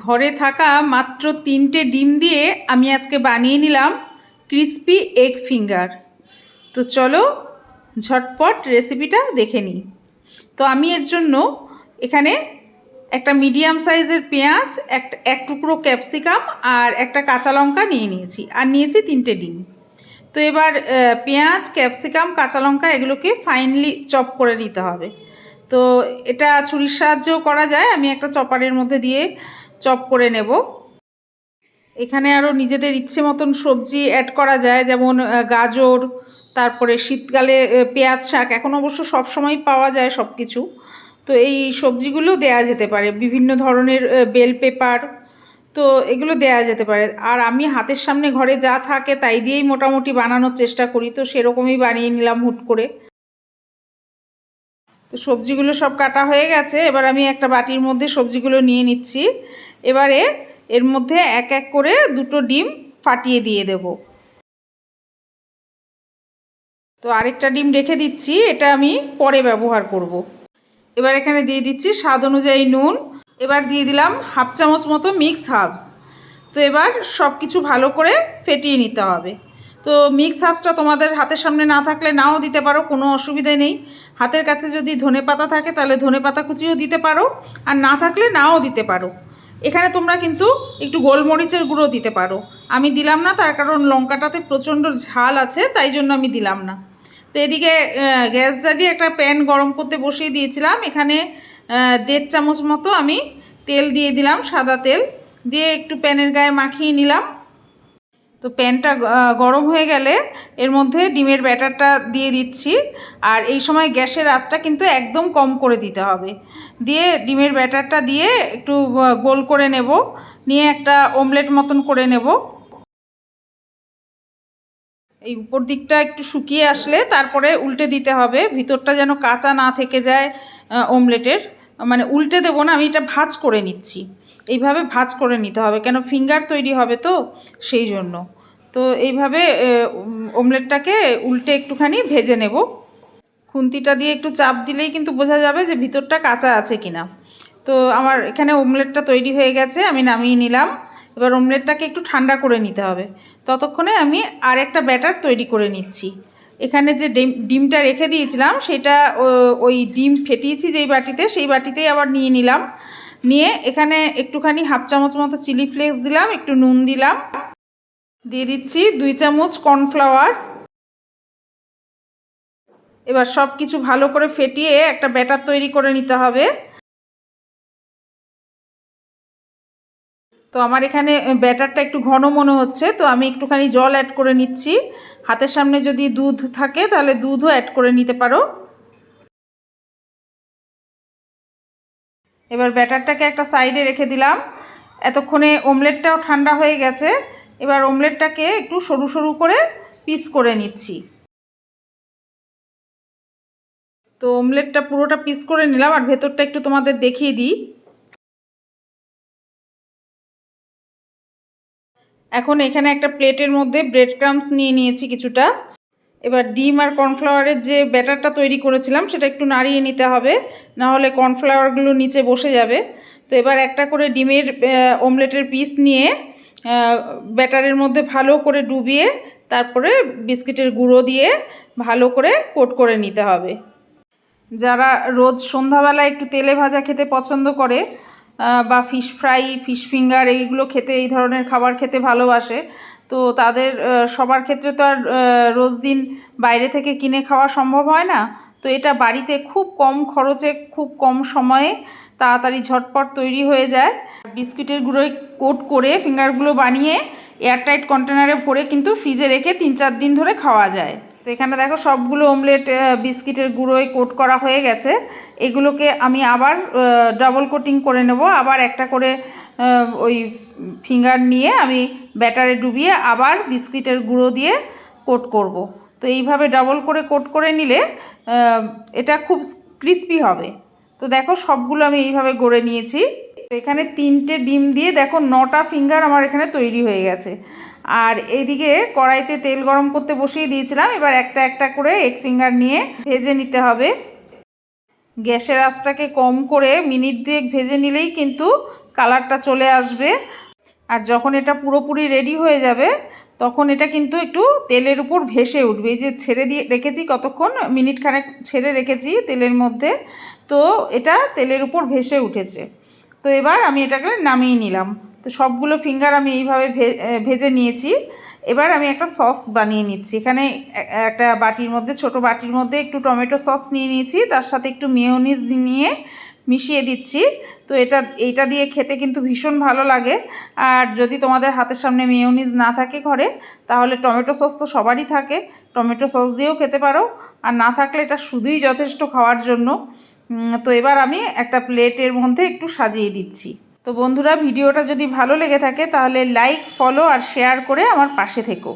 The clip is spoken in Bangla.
ঘরে থাকা মাত্র 3টে ডিম দিয়ে আমি আজকে বানিয়ে নিলাম ক্রিস্পি এগ ফিঙ্গার। তো চলো ঝটপট রেসিপিটা দেখে নিই। তো আমি এর জন্য এখানে একটা মিডিয়াম সাইজের পেঁয়াজ, এক টুকরো ক্যাপসিকাম আর একটা কাঁচা লঙ্কা নিয়ে নিয়েছি, আর নিয়েছি 3টে ডিম। তো এবার পেঁয়াজ, ক্যাপসিকাম, কাঁচা লঙ্কা এগুলোকে ফাইনলি চপ করে নিতে হবে। তো এটা ছুরির সাহায্যেও করা যায়, আমি একটা চপারের মধ্যে দিয়ে চপ করে নেব। এখানে আরও নিজেদের ইচ্ছে মতন সবজি অ্যাড করা যায়, যেমন গাজর, তারপরে শীতকালে পেঁয়াজ শাক, এখন অবশ্য সব সময় পাওয়া যায় সব কিছু। তো এই সবজিগুলো দেয়া যেতে পারে, বিভিন্ন ধরনের বেল পেপার, তো এগুলো দেয়া যেতে পারে। আর আমি হাতের সামনে ঘরে যা থাকে তাই দিয়েই মোটামুটি বানানোর চেষ্টা করি, তো সেরকমই বানিয়ে নিলাম হুট করে। তো সবজিগুলো সব কাটা হয়ে গেছে, এবার আমি একটা বাটির মধ্যে সবজিগুলো নিয়ে নিচ্ছি। এবারে এর মধ্যে এক এক করে 2টো ডিম ফাটিয়ে দিয়ে দেব। তো আরেকটা ডিম রেখে দিচ্ছি, এটা আমি পরে ব্যবহার করব। এবার এখানে দিয়ে দিচ্ছি স্বাদ অনুযায়ী নুন। এবার দিয়ে দিলাম হাফ চামচ মতো মিক্স হার্বস। তো এবার সব কিছু ভালো করে ফেটিয়ে নিতে হবে। তো মিক্স হার্বসটা তোমাদের হাতের সামনে না থাকলে নাও দিতে পারো, কোনো অসুবিধা নেই। হাতের কাছে যদি ধনেপাতা থাকে তাহলে ধনেপাতা কুচিও দিতে পারো, আর না থাকলে নাও দিতে পারো। এখানে তোমরা কিন্তু একটু গোলমরিচের গুঁড়ো দিতে পারো, আমি দিলাম না, তার কারণ লঙ্কাটাতে প্রচণ্ড ঝাল আছে, তাই জন্য আমি দিলাম না। তো এদিকে গ্যাস জ্বালিয়ে একটা প্যান গরম করতে বসিয়ে দিয়েছিলাম। এখানে 1.5 চামচ মতো আমি তেল দিয়ে দিলাম, সাদা তেল দিয়ে একটু প্যানের গায়ে মাখিয়ে নিলাম। তো প্যানটা গরম হয়ে গেলে এর মধ্যে ডিমের ব্যাটারটা দিয়ে দিচ্ছি, আর এই সময় গ্যাসের আঁচটা কিন্তু একদম কম করে দিতে হবে। দিয়ে ডিমের ব্যাটারটা দিয়ে একটু গোল করে নেব, নিয়ে একটা অমলেট মতন করে নেব। এই উপর দিকটা একটু শুকিয়ে আসলে তারপরে উল্টে দিতে হবে, ভিতরটা যেন কাঁচা না থেকে যায় অমলেটের। মানে উল্টে দেবো না, আমি এটা ভাঁজ করে নিচ্ছি। এইভাবে ভাঁজ করে নিতে হবে, কেন ফিঙ্গার তৈরি হবে তো সেই জন্য। তো এইভাবে অমলেটটাকে উল্টে একটুখানি ভেজে নেব। খুন্তিটা দিয়ে একটু চাপ দিলেই কিন্তু বোঝা যাবে যে ভিতরটা কাঁচা আছে কিনা। তো আমার এখানে অমলেটটা তৈরি হয়ে গেছে, আমি নামিয়ে নিলাম। এবার অমলেটটাকে একটু ঠান্ডা করে নিতে হবে, ততক্ষণে আমি আরেকটা ব্যাটার তৈরি করে নিচ্ছি। এখানে যে ডিমটা রেখে দিয়েছিলাম সেটা ওই ডিম ফেটিয়েছি যেই বাটিতে, সেই বাটিতেই আবার নিয়ে নিলাম। নিয়ে এখানে একটুখানি হাফ চামচ মতো চিলি ফ্লেক্স দিলাম, একটু নুন দিলাম, দিয়ে দিচ্ছি 2 চামচ কর্নফ্লাওয়ার। এবার সব কিছু ভালো করে ফেটিয়ে একটা ব্যাটার তৈরি করে নিতে হবে। তো আমার এখানে ব্যাটারটা একটু ঘন মনে হচ্ছে, তো আমি একটুখানি জল অ্যাড করে নিচ্ছি। হাতের সামনে যদি দুধ থাকে তাহলে দুধও অ্যাড করে নিতে পারো। এবার ব্যাটারটাকে একটা সাইডে রেখে দিলাম। এতক্ষণে অমলেটটাও ঠান্ডা হয়ে গেছে। এবার অমলেটটাকে একটু সরু সরু করে পিস করে নিচ্ছি। তো অমলেটটা পুরোটা পিস করে নিলাম, আর ভেতরটা একটু তোমাদের দেখিয়ে দিই। এখন এখানে একটা প্লেটের মধ্যে ব্রেড ক্রাম্বস নিয়ে নিয়েছি কিছুটা। এবার ডিম আর কর্নফ্লাওয়ারের যে ব্যাটারটা তৈরি করেছিলাম সেটা একটু নাড়িয়ে নিতে হবে, নাহলে কর্নফ্লাওয়ারগুলো নিচে বসে যাবে। তো এবার একটা করে ডিমের অমলেটের পিস নিয়ে ব্যাটারের মধ্যে ভালো করে ডুবিয়ে তারপরে বিস্কিটের গুঁড়ো দিয়ে ভালো করে কোট করে নিতে হবে। যারা রোজ সন্ধ্যাবেলা একটু তেলে ভাজা খেতে পছন্দ করে, বা ফিশ ফ্রাই, ফিশ ফিঙ্গার এইগুলো খেতে, এই ধরনের খাবার খেতে ভালোবাসে, তো তাদের সবার ক্ষেত্রে তো আর রোজ দিন বাইরে থেকে কিনে খাওয়া সম্ভব হয় না। তো এটা বাড়িতে খুব কম খরচে, খুব কম সময়ে তাড়াতাড়ি ঝটপট তৈরি হয়ে যায়। বিস্কিটের গুঁড়োয় কোট করে ফিঙ্গারগুলো বানিয়ে এয়ারটাইট কন্টেনারে ভরে কিন্তু ফ্রিজে রেখে 3-4 দিন ধরে খাওয়া যায়। তো এখানে দেখো সবগুলো অমলেট বিস্কিটের গুঁড়োয় কোট করা হয়ে গেছে। এগুলোকে আমি আবার ডাবল কোটিং করে নেব, আবার একটা করে ওই ফিঙ্গার নিয়ে আমি ব্যাটারে ডুবিয়ে আবার বিস্কিটের গুঁড়ো দিয়ে কোট করব। তো এইভাবে ডাবল করে কোট করে নিলে এটা খুব ক্রিস্পি হবে। তো দেখো সবগুলো আমি এইভাবে গড়ে নিয়েছি। তো এখানে 3টে ডিম দিয়ে দেখো 9টা ফিঙ্গার আমার এখানে তৈরি হয়ে গেছে। আর এইদিকে কড়াইতে তেল গরম করতে বসিয়ে দিয়েছিলাম, এবার একটা একটা করে এগ ফিঙ্গার নিয়ে ভেজে নিতে হবে। গ্যাসের আঁচটাকে কম করে মিনিট 2 ভেজে নিলেই কিন্তু কালারটা চলে আসবে। আর যখন এটা পুরোপুরি রেডি হয়ে যাবে তখন এটা কিন্তু একটু তেলের উপর ভেসে উঠবে। এই যে ছেড়ে দিয়ে রেখেছি কতক্ষণ, মিনিট খানেক ছেড়ে রেখেছি তেলের মধ্যে, তো এটা তেলের উপর ভেসে উঠেছে। তো এবার আমি এটাকে নামিয়ে নিলাম। তো সবগুলো ফিঙ্গার আমি এইভাবে ভেজে নিয়েছি। এবার আমি একটা সস বানিয়ে নিচ্ছি। এখানে একটা বাটির মধ্যে, ছোট বাটির মধ্যে একটু টমেটো সস নিয়ে নিয়েছি, তার সাথে একটু মেয়োনিজ নিয়ে মিশিয়ে দিচ্ছি। তো এইটা দিয়ে খেতে কিন্তু ভীষণ ভালো লাগে। আর যদি তোমাদের হাতের সামনে মেয়োনিজ না থাকে ঘরে, তাহলে টমেটো সস তো সবারই থাকে, টমেটো সস দিয়েও খেতে পারো। আর না থাকলে এটা শুধুই যথেষ্ট খাওয়ার জন্য। তো এবার আমি একটা প্লেটের মধ্যে একটু সাজিয়ে দিচ্ছি। তো বন্ধুরা, ভিডিওটা যদি ভালো লেগে থাকে তাহলে লাইক, ফলো আর শেয়ার করে আমার পাশে থেকো।